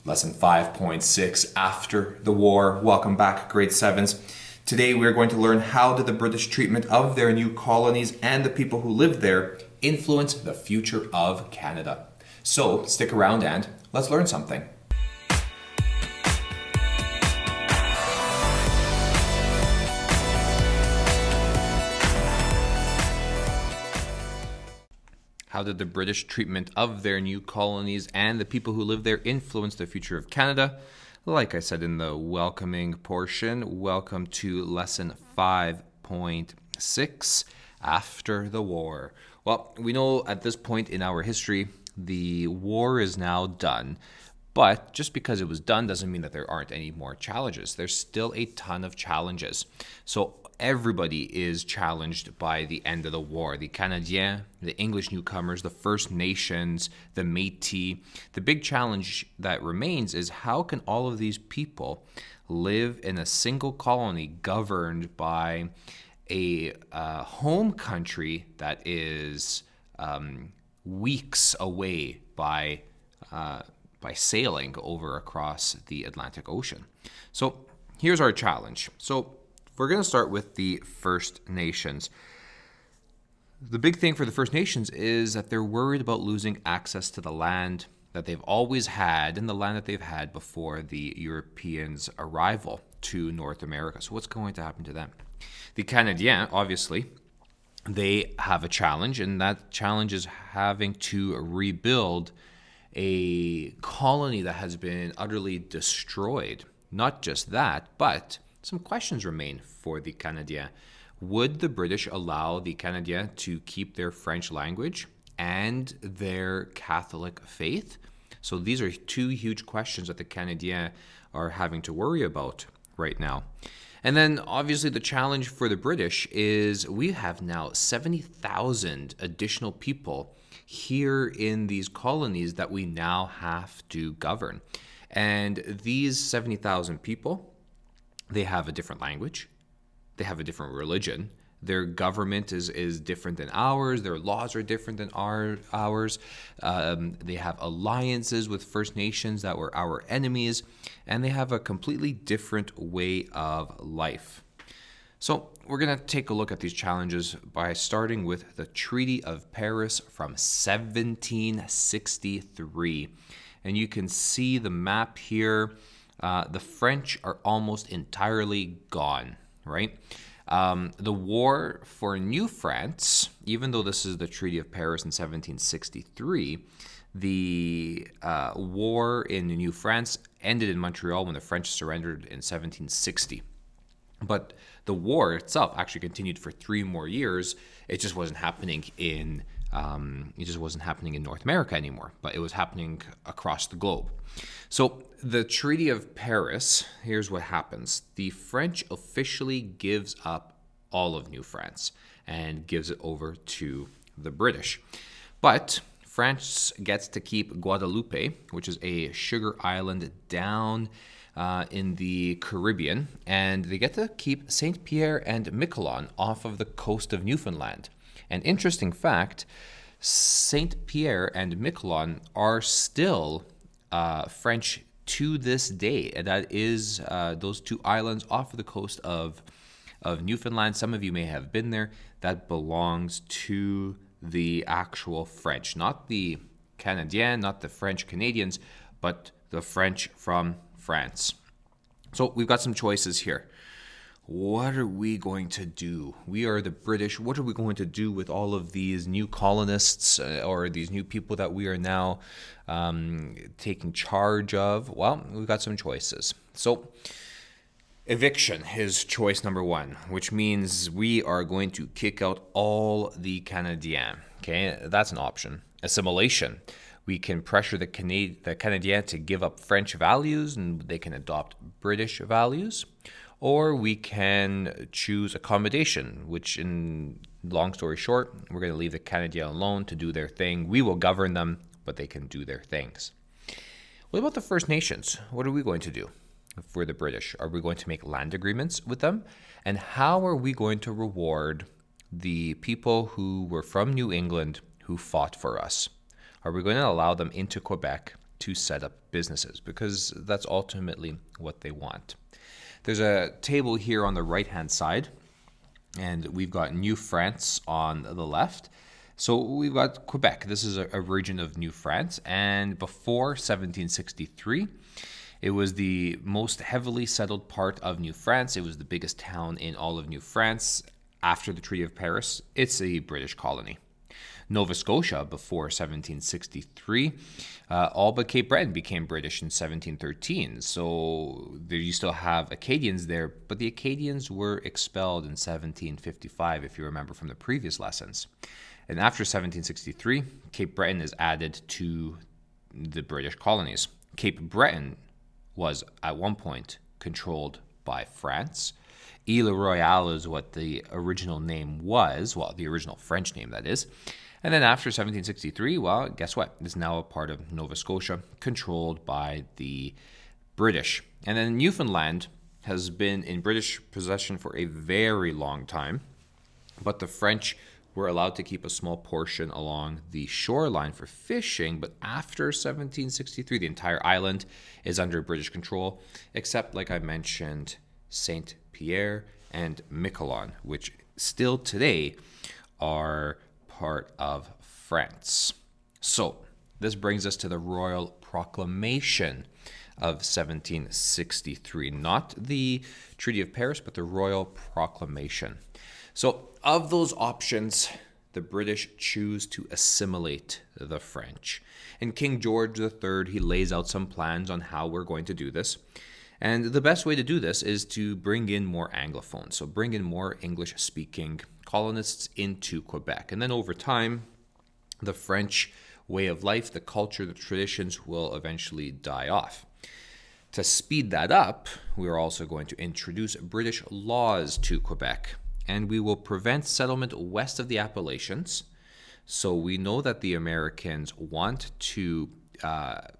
Lesson 5.6, After the War. Welcome back, grade 7s. Today we're going to learn how did the British treatment of their new colonies and the people who lived there influence the future of Canada. So stick around and let's learn something. How did the British treatment of their new colonies and the people who live there influence the future of Canada? Like I said in the welcoming portion, welcome to lesson 5.6, After the War. Well, we know at this point in our history, the war is now done. But just because it was done doesn't mean that there aren't any more challenges. There's still a ton of challenges. So everybody is challenged by the end of the war. The Canadiens, the English newcomers, the First Nations, the Métis. The big challenge that remains is how can all of these people live in a single colony governed by a home country that is weeks away by sailing over across the Atlantic Ocean. So here's our challenge. So we're going to start with the First Nations. The big thing for the First Nations is that they're worried about losing access to the land that they've always had and the land that they've had before the Europeans' arrival to North America. So what's going to happen to them? The Canadiens, obviously, they have a challenge, and that challenge is having to rebuild a colony that has been utterly destroyed. Not just that, but some questions remain for the Canadiens. Would the British allow the Canadiens to keep their French language and their Catholic faith? So these are two huge questions that the Canadiens are having to worry about right now. And then obviously the challenge for the British is we have now 70,000 additional people here in these colonies that we now have to govern. And these 70,000 people, they have a different language, they have a different religion, their government is different than ours, their laws are different than ours, they have alliances with First Nations that were our enemies, and they have a completely different way of life. So we're going to take a look at these challenges by starting with the Treaty of Paris from 1763. And you can see the map here. The French are almost entirely gone, right? The war for New France, even though this is the Treaty of Paris in 1763, the war in New France ended in Montreal when the French surrendered in 1760. But the war itself actually continued for 3 more years. It just wasn't happening in North America anymore, but it was happening across the globe. So the Treaty of Paris, here's what happens. The French officially gives up all of New France and gives it over to the British. But France gets to keep Guadeloupe, which is a sugar island down in the Caribbean, and they get to keep Saint Pierre and Miquelon off of the coast of Newfoundland. An interesting fact, Saint Pierre and Miquelon are still French to this day. And that is those 2 islands off of the coast of Newfoundland. Some of you may have been there. That belongs to the actual French, not the Canadiens, not the French Canadians, but the French from France. So we've got some choices here. What are we going to do? We are the British. What are we going to do with all of these new colonists or these new people that we are now taking charge of? Well, we've got some choices. So eviction is choice number 1, which means we are going to kick out all the Canadiens. Okay, that's an option. Assimilation. We can pressure the Canadiens to give up French values and they can adopt British values. Or we can choose accommodation, which in long story short, we're going to leave the Canadiens alone to do their thing. We will govern them, but they can do their things. What about the First Nations? What are we going to do for the British? Are we going to make land agreements with them? And how are we going to reward the people who were from New England who fought for us? Are we going to allow them into Quebec to set up businesses, because that's ultimately what they want. There's a table here on the right-hand side, and we've got New France on the left. So we've got Quebec. This is a region of New France, and before 1763, it was the most heavily settled part of New France. It was the biggest town in all of New France. After the Treaty of Paris, it's a British colony. Nova Scotia, before 1763, all but Cape Breton became British in 1713. So there you still have Acadians there, but the Acadians were expelled in 1755, if you remember from the previous lessons. And after 1763, Cape Breton is added to the British colonies. Cape Breton was at one point controlled by France. Ile Royale is what the original name was, well, the original French name, that is. And then after 1763, well, guess what? It's now a part of Nova Scotia, controlled by the British. And then Newfoundland has been in British possession for a very long time, but the French were allowed to keep a small portion along the shoreline for fishing, but after 1763, the entire island is under British control, except, like I mentioned, Saint Pierre and Miquelon, which still today are part of France. So this brings us to the Royal Proclamation of 1763, not the Treaty of Paris, but the Royal Proclamation. So of those options, the British choose to assimilate the French. And King George III, he lays out some plans on how we're going to do this. And the best way to do this is to bring in more Anglophones, so bring in more English-speaking colonists into Quebec. And then over time, the French way of life, the culture, the traditions will eventually die off. To speed that up, we're also going to introduce British laws to Quebec, and we will prevent settlement west of the Appalachians. So we know that the Americans want to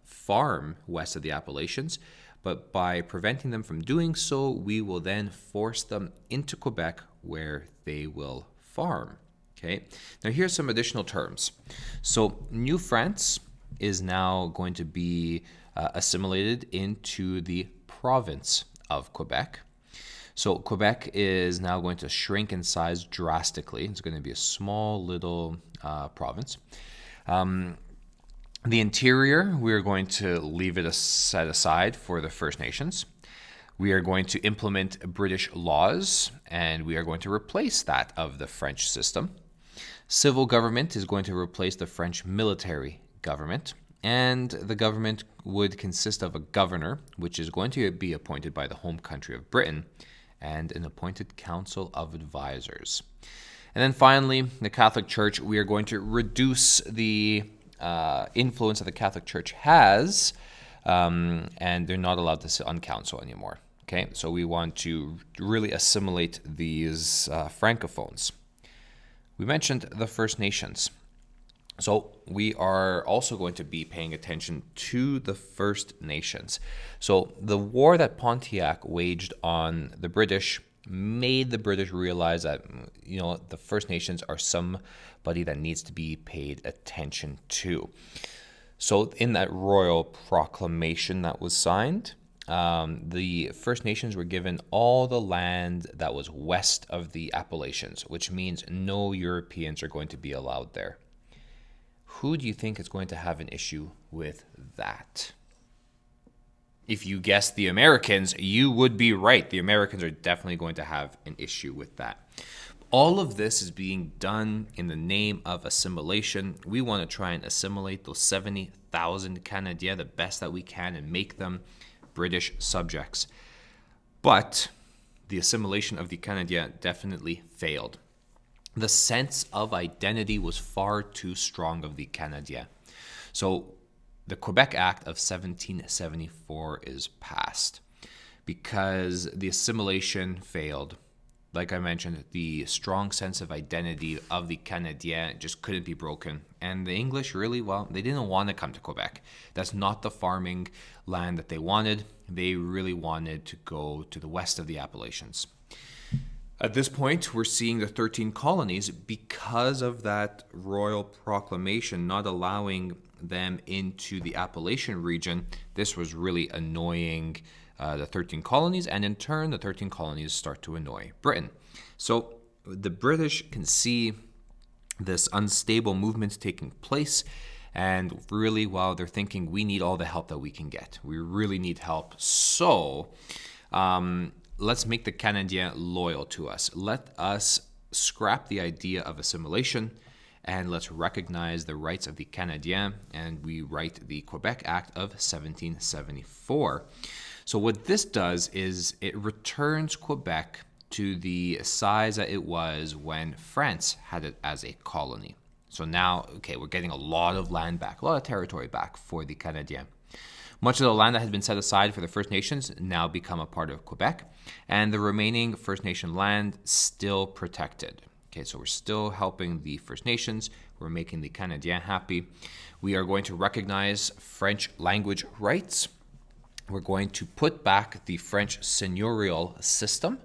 farm west of the Appalachians, but by preventing them from doing so, we will then force them into Quebec where they will farm. Okay. Now here's some additional terms. So New France is now going to be assimilated into the province of Quebec. So Quebec is now going to shrink in size drastically. It's going to be a small little province. The interior, we're going to leave it set aside for the First Nations. We are going to implement British laws, and we are going to replace that of the French system. Civil government is going to replace the French military government, and the government would consist of a governor, which is going to be appointed by the home country of Britain, and an appointed council of advisors. And then finally, the Catholic Church, we are going to reduce the influence that the Catholic Church has, and they're not allowed to sit on council anymore. Okay, so we want to really assimilate these francophones. We mentioned the First Nations. So we are also going to be paying attention to the First Nations. So the war that Pontiac waged on the British made the British realize that, the First Nations are somebody that needs to be paid attention to. So in that Royal Proclamation that was signed, the First Nations were given all the land that was west of the Appalachians, which means no Europeans are going to be allowed there. Who do you think is going to have an issue with that? If you guess the Americans, you would be right. The Americans are definitely going to have an issue with that. All of this is being done in the name of assimilation. We want to try and assimilate those 70,000 Canadiens the best that we can and make them British subjects. But the assimilation of the Canadiens definitely failed. The sense of identity was far too strong of the Canadiens. So the Quebec Act of 1774 is passed because the assimilation failed. Like I mentioned, the strong sense of identity of the Canadiens just couldn't be broken. And the English really, they didn't want to come to Quebec. That's not the farming land that they wanted. They really wanted to go to the west of the Appalachians. At this point, we're seeing the 13 colonies, because of that Royal Proclamation not allowing them into the Appalachian region, this was really annoying the 13 colonies, and in turn, the 13 colonies start to annoy Britain. So the British can see this unstable movement taking place, and really, well, they're thinking, we need all the help that we can get. We really need help. So let's make the Canadiens loyal to us. Let us scrap the idea of assimilation, and let's recognize the rights of the Canadiens, and we write the Quebec Act of 1774. So what this does is it returns Quebec to the size that it was when France had it as a colony. So now, okay, we're getting a lot of land back, a lot of territory back for the Canadiens. Much of the land that had been set aside for the First Nations now become a part of Quebec, and the remaining First Nation land still protected. Okay, so we're still helping the First Nations. We're making the Canadiens happy. We are going to recognize French language rights. We're going to put back the French seigneurial system.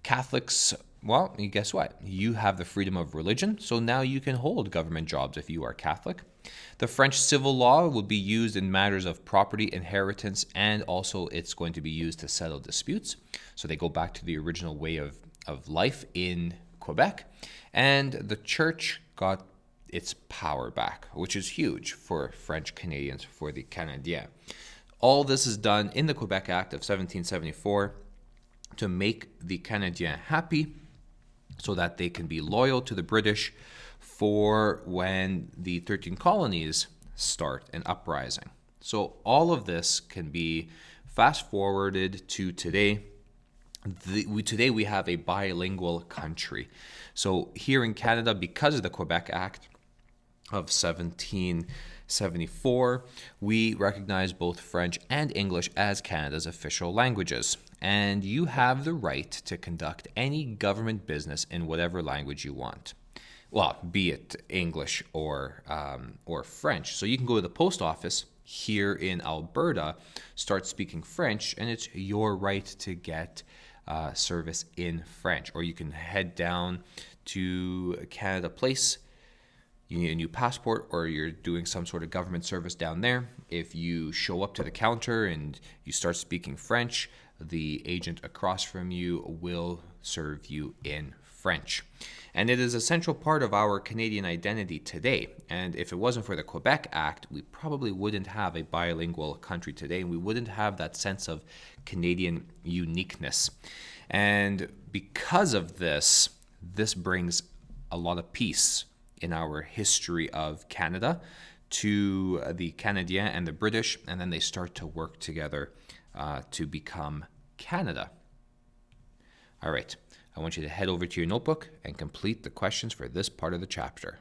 Catholics, well, guess what? You have the freedom of religion, so now you can hold government jobs if you are Catholic. The French civil law will be used in matters of property, inheritance, and also it's going to be used to settle disputes. So they go back to the original way of life in Quebec. And the church got its power back, which is huge for French Canadians, for the Canadiens. All this is done in the Quebec Act of 1774 to make the Canadiens happy so that they can be loyal to the British for when the 13 colonies start an uprising. So all of this can be fast forwarded to today. Today we have a bilingual country. So here in Canada, because of the Quebec Act of 1774, we recognize both French and English as Canada's official languages. And you have the right to conduct any government business in whatever language you want. Well, be it English or French. So you can go to the post office here in Alberta, start speaking French, and it's your right to get service in French. Or you can head down to Canada Place. You need a new passport, or you're doing some sort of government service down there. If you show up to the counter and you start speaking French, the agent across from you will serve you in French. And it is a central part of our Canadian identity today. And if it wasn't for the Quebec Act, we probably wouldn't have a bilingual country today, and we wouldn't have that sense of Canadian uniqueness. And because of this, this brings a lot of peace in our history of Canada to the Canadiens and the British, and then they start to work together to become Canada. All right, I want you to head over to your notebook and complete the questions for this part of the chapter.